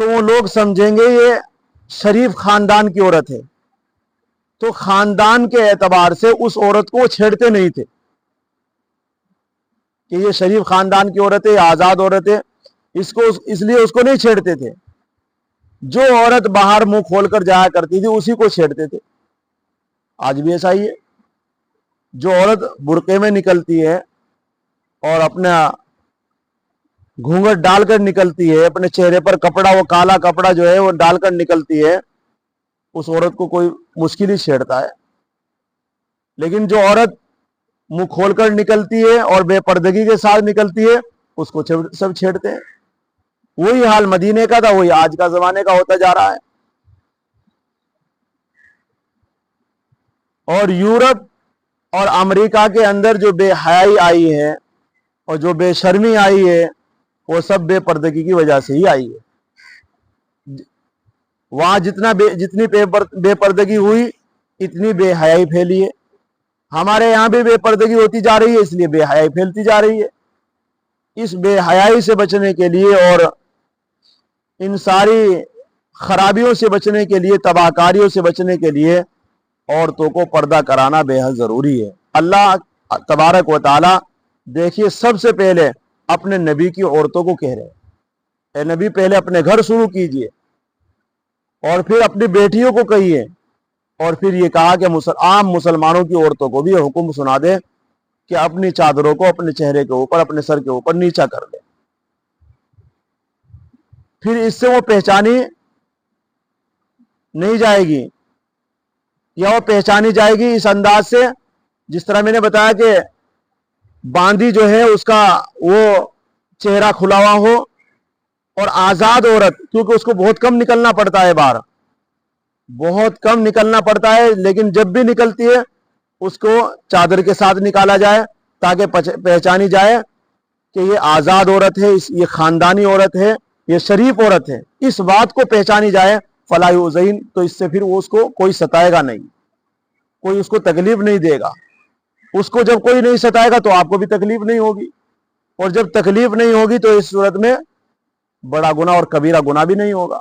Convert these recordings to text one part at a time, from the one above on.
تو وہ لوگ سمجھیں گے یہ شریف خاندان کی عورت ہے، تو خاندان کے اعتبار سے اس عورت کو وہ چھیڑتے نہیں تھے کہ یہ شریف خاندان کی عورت ہے، یہ آزاد عورت ہے، اس لیے اس کو نہیں چھیڑتے تھے۔ جو عورت باہر منہ کھول کر جایا کرتی تھی اسی کو چھیڑتے تھے۔ آج بھی ایسا ہی ہے، جو عورت برقعے میں نکلتی ہے اور اپنا گھونگھٹ ڈال کر نکلتی ہے، اپنے چہرے پر کپڑا، وہ کالا کپڑا جو ہے وہ ڈال کر نکلتی ہے، اس عورت کو کوئی مشکل ہی چھیڑتا ہے۔ لیکن جو عورت منہ کھول کر نکلتی ہے اور بے پردگی کے ساتھ نکلتی ہے اس کو سب چھیڑتے ہیں۔ وہی حال مدینے کا تھا، وہی آج کا زمانے کا ہوتا جا رہا ہے۔ اور یورپ اور امریکہ کے اندر جو بے حیائی آئی ہے اور جو بے شرمی آئی ہے وہ سب بے پردگی کی وجہ سے ہی آئی ہے۔ وہاں جتنی بے پردگی ہوئی اتنی بے حیائی پھیلی ہے۔ ہمارے یہاں بھی بے پردگی ہوتی جا رہی ہے، اس لیے بے حیائی پھیلتی جا رہی ہے۔ اس بے حیائی سے بچنے کے لیے اور ان ساری خرابیوں سے بچنے کے لیے، تباہ کاریوں سے بچنے کے لیے عورتوں کو پردہ کرانا بے حد ضروری ہے۔ اللہ تبارک و تعالی دیکھیے سب سے پہلے اپنے نبی کی عورتوں کو کہہ رہے ہیں، اے نبی پہلے اپنے گھر شروع کیجئے اور پھر اپنی بیٹیوں کو کہیے، اور پھر یہ کہا کہ عام مسلمانوں کی عورتوں کو بھی یہ حکم سنا دے کہ اپنی چادروں کو اپنے چہرے کے اوپر، اپنے سر کے اوپر نیچا کر دے۔ پھر اس سے وہ پہچانی نہیں جائے گی، یا وہ پہچانی جائے گی اس انداز سے جس طرح میں نے بتایا کہ باندی جو ہے اس کا وہ چہرہ کھلا ہوا ہو، اور آزاد عورت کیونکہ اس کو بہت کم نکلنا پڑتا ہے باہر، بہت کم نکلنا پڑتا ہے، لیکن جب بھی نکلتی ہے اس کو چادر کے ساتھ نکالا جائے تاکہ پہچانی جائے کہ یہ آزاد عورت ہے، یہ خاندانی عورت ہے، یہ شریف عورت ہے۔ اس بات کو پہچانی جائے فلا یؤذین، تو اس سے پھر وہ اس کو کوئی ستائے گا نہیں، کوئی اس کو تکلیف نہیں دے گا۔ اس کو جب کوئی نہیں ستائے گا تو آپ کو بھی تکلیف نہیں ہوگی، اور جب تکلیف نہیں ہوگی تو اس صورت میں بڑا گناہ اور کبیرہ گناہ بھی نہیں ہوگا،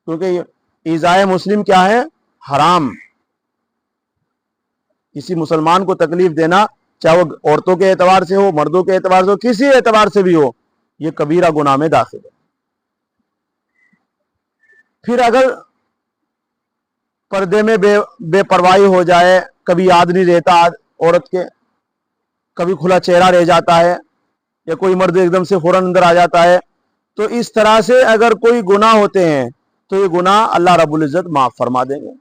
کیونکہ ایذائے مسلم کیا ہے؟ حرام۔ کسی مسلمان کو تکلیف دینا، چاہے وہ عورتوں کے اعتبار سے ہو، مردوں کے اعتبار سے ہو، کسی اعتبار سے بھی ہو، یہ کبیرہ گناہ میں داخل ہے۔ پھر اگر پردے میں بے پرواہی ہو جائے، کبھی یاد نہیں رہتا عورت کے، کبھی کھلا چہرہ رہ جاتا ہے، یا کوئی مرد ایک دم سے فوراً اندر آ جاتا ہے، تو اس طرح سے اگر کوئی گناہ ہوتے ہیں تو یہ گناہ اللہ رب العزت معاف فرما دیں گے۔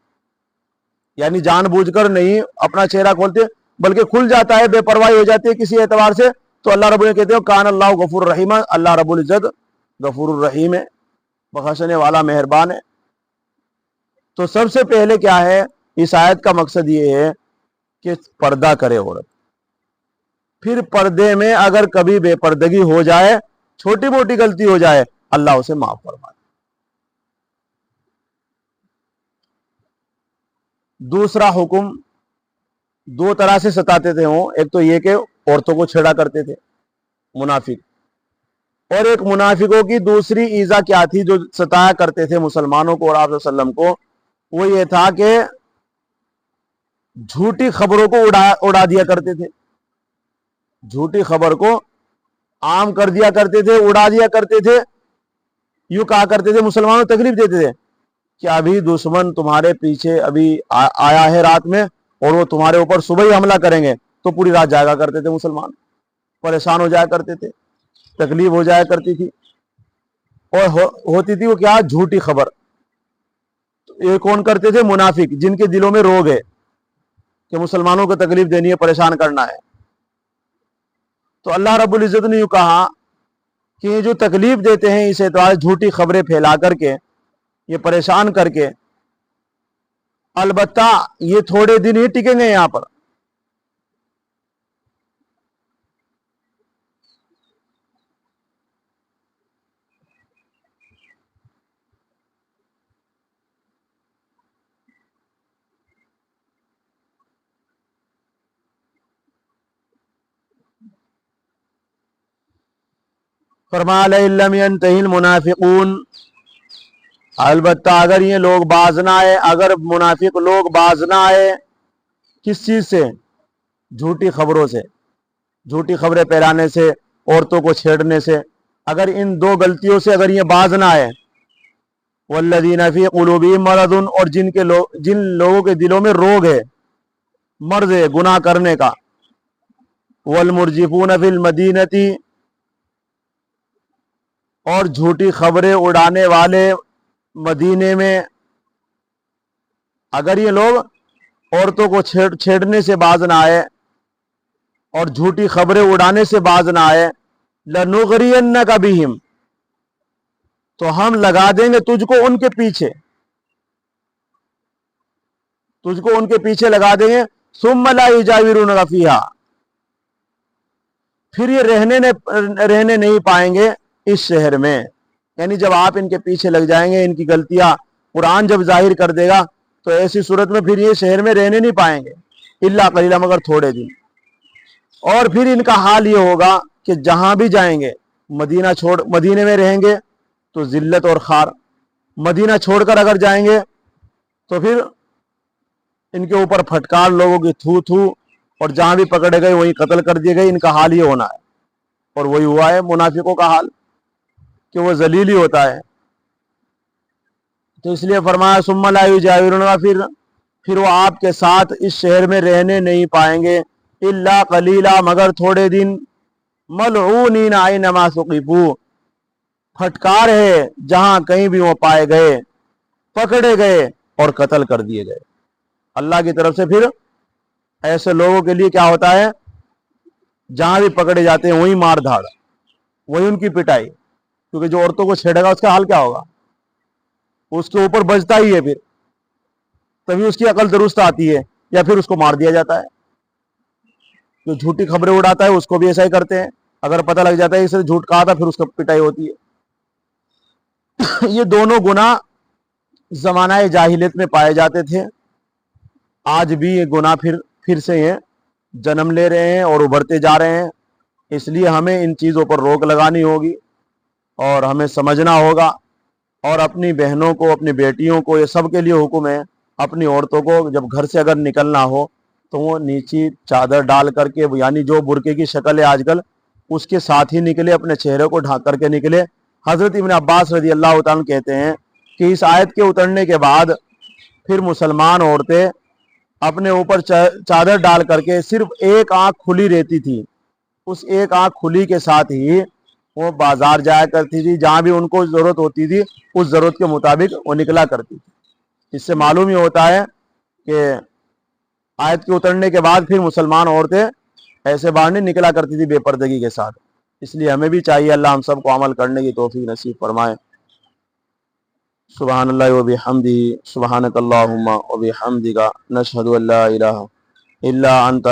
یعنی جان بوجھ کر نہیں اپنا چہرہ کھولتے، بلکہ کھل جاتا ہے، بے پرواہی ہو جاتی ہے کسی اعتبار سے، تو اللہ رب العزت کہتے ہیں کان اللہ غفور الرحیم، اللہ رب العزت غفور الرحیم ہے، بخشنے والا مہربان ہے۔ تو سب سے پہلے کیا ہے، اس آیت کا مقصد یہ ہے کہ پردہ کرے عورت۔ پھر پردے میں اگر کبھی بے پردگی ہو جائے، چھوٹی موٹی غلطی ہو جائے، اللہ اسے معاف فرما دے۔ دوسرا حکم، دو طرح سے ستاتے تھے وہ، ایک تو یہ کہ عورتوں کو چھیڑا کرتے تھے منافق، اور ایک منافقوں کی دوسری ایذا کیا تھی جو ستایا کرتے تھے مسلمانوں کو اور آپ صلی اللہ علیہ وسلم کو، وہ یہ تھا کہ جھوٹی خبروں کو اڑا دیا کرتے تھے، جھوٹی خبر کو عام کر دیا کرتے تھے، اڑا دیا کرتے تھے۔ یوں کہا کرتے تھے، مسلمانوں کو تکلیف دیتے تھے کہ ابھی دشمن تمہارے پیچھے ابھی آیا ہے رات میں، اور وہ تمہارے اوپر صبح ہی حملہ کریں گے، تو پوری رات جاگا کرتے تھے مسلمان، پریشان ہو جایا کرتے تھے، تکلیف ہو جایا کرتی تھی، اور ہوتی تھی وہ کیا؟ جھوٹی خبر۔ یہ کون کرتے تھے؟ منافق، جن کے دلوں میں روگ ہے کہ مسلمانوں کو تکلیف دینی ہے، پریشان کرنا ہے۔ تو اللہ رب العزت نے یہ کہا کہ یہ جو تکلیف دیتے ہیں اس اعتبار جھوٹی خبریں پھیلا کر کے، یہ پریشان کر کے، البتہ یہ تھوڑے دن ہی ٹکیں گے یہاں پر۔ فرمایا لئن لم ينتهي المنافقون، البتہ اگر یہ لوگ باز نہ آئے, اگر منافق لوگ باز نہ آئے کس چیز سے؟ جھوٹی خبروں سے, جھوٹی خبریں پھیلانے سے, عورتوں کو چھیڑنے سے. اگر ان دو غلطیوں سے اگر یہ باز نہ آئے, والذین فی قلوبہم مرض, اور جن لوگوں کے دلوں میں روگ ہے, مرض ہے گناہ کرنے کا, والمرجفون فی المدینۃ, اور جھوٹی خبریں اڑانے والے مدینے میں, اگر یہ لوگ عورتوں کو چھیڑنے سے باز نہ آئے اور جھوٹی خبریں اڑانے سے باز نہ آئے, لَنُغْرِيَنَّكَ بِهِمْ, تو ہم لگا دیں گے تجھ کو ان کے پیچھے, تجھ کو ان کے پیچھے لگا دیں گے. ثُمَّ لَا يُجَاوِرُونَكَ فِيهَا, پھر یہ رہنے نہیں پائیں گے اس شہر میں. یعنی جب آپ ان کے پیچھے لگ جائیں گے, ان کی غلطیاں قرآن جب ظاہر کر دے گا, تو ایسی صورت میں پھر یہ شہر میں رہنے نہیں پائیں گے, الا قلیلا, مگر تھوڑے دن. اور پھر ان کا حال یہ ہوگا کہ جہاں بھی جائیں گے, مدینے میں رہیں گے تو ذلت اور خار, مدینہ چھوڑ کر اگر جائیں گے تو پھر ان کے اوپر پھٹکار, لوگوں کی تھو تھو, اور جہاں بھی پکڑے گئے وہیں قتل کر دیے گئے. ان کا حال یہ ہونا ہے, اور وہی ہوا ہے منافقوں کا حال کہ وہ ذلیل ہی ہوتا ہے. تو اس لیے فرمایا ثم لا یجاورونکا, پھر وہ آپ کے ساتھ اس شہر میں رہنے نہیں پائیں گے, الا قلیلا, مگر تھوڑے دن. ملعونین اینما ثقفوا, پھٹکار ہے جہاں کہیں بھی وہ پائے گئے, پکڑے گئے اور قتل کر دیے گئے. اللہ کی طرف سے پھر ایسے لوگوں کے لیے کیا ہوتا ہے, جہاں بھی پکڑے جاتے ہیں وہیں مار دھاڑ, وہیں ان کی پٹائی. کیونکہ جو عورتوں کو چھیڑے گا اس کا حال کیا ہوگا, اس کے اوپر بجتا ہی ہے, پھر تبھی اس کی عقل درست آتی ہے, یا پھر اس کو مار دیا جاتا ہے. جو جھوٹی خبریں اڑاتا ہے اس کو بھی ایسا ہی کرتے ہیں, اگر پتہ لگ جاتا ہے اس نے جھوٹ کہا تھا, پھر اس کو پٹائی ہوتی ہے. یہ دونوں گناہ زمانہ جاہلیت میں پائے جاتے تھے, آج بھی یہ گناہ پھر سے یہ جنم لے رہے ہیں اور ابھرتے جا رہے ہیں. اس لیے ہمیں ان چیزوں پر روک لگانی ہوگی, اور ہمیں سمجھنا ہوگا, اور اپنی بہنوں کو, اپنی بیٹیوں کو, یہ سب کے لیے حکم ہے, اپنی عورتوں کو جب گھر سے اگر نکلنا ہو تو وہ نیچی چادر ڈال کر کے, یعنی جو برقعے کی شکل ہے آج کل, اس کے ساتھ ہی نکلے, اپنے چہرے کو ڈھانک کر کے نکلے. حضرت ابن عباس رضی اللہ تعالیٰ عنہ کہتے ہیں کہ اس آیت کے اترنے کے بعد پھر مسلمان عورتیں اپنے اوپر چادر ڈال کر کے صرف ایک آنکھ کھلی رہتی تھی, اس ایک آنکھ کھلی کے ساتھ ہی وہ بازار جایا کرتی تھی, جہاں بھی ان کو ضرورت ہوتی تھی اس ضرورت کے مطابق وہ نکلا کرتی تھی. اس سے معلوم ہی ہوتا ہے کہ آیت کے اترنے کے بعد پھر مسلمان عورتیں ایسے باہر نہیں نکلا کرتی تھی بے پردگی کے ساتھ. اس لیے ہمیں بھی چاہیے اللہ ہم سب کو عمل کرنے کی توفیق نصیب فرمائے. سبحان اللہ و بحمدہ, سبحانک اللہم و بحمدک, نشہد ان لا الہ الا انت.